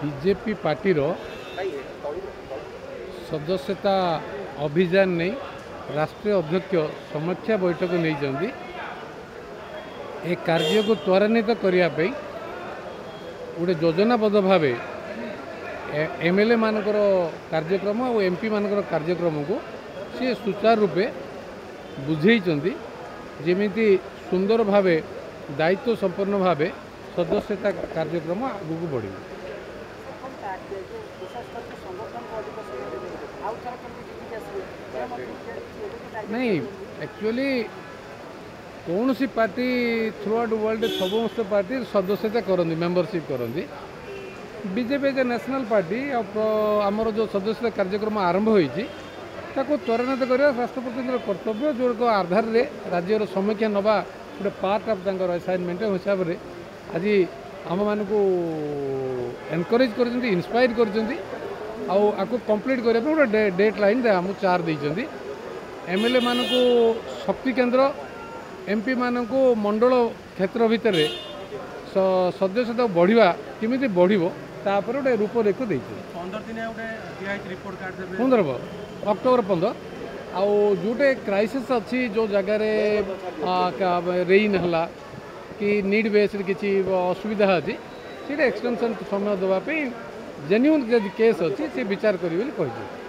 BJP party सदस्यता अभियान नहीं राष्ट्रीय अध्यक्ष समीक्षा बैठक नहीं ए कार्य को त्वरान्वित करने गोटे योजनाबद्ध भाव एमएलए मानकर कार्यक्रम और एमपी मानकर कार्यक्रम को सी सुचारू रूपे बुझे जमीती सुंदर भाव दायित्व संपन्न भाव सदस्यता कार्यक्रम आगू बढ़ नहीं एक्चुअली कौन सी पार्टी थ्रू आउट वर्ल्ड समस्त पार्टी सदस्यता करती मेंबरशिप करती BJP as a national party आमर जो सदस्यता कार्यक्रम आरंभ होती त्वरान्वित करवा राष्ट्रपति कर्तव्य जो आधार रे राज्यर समीक्षा नवा गोटे पार्ट ऑफ असाइनमेंट हिसाब से आज आम मान को एनकरेज कर इन्स्पायर कर कंप्लीट करने गोटे डेट लाइन आमको 4 देती एमएलए मान को शक्ति केंद्र एमपी मान को मंडल क्षेत्र भितर सदस्यता बढ़िया केमी बढ़ गोटे रूपरेख देती 15 अक्टोबर 15 आउ जोटे क्राइसिस अच्छी जो जगार रेन है कि नीड बेस्ड किसी असुविधा अच्छी से एक्सटेंशन समय देवाई जेन्युइन केस अच्छी से विचार करेंगे।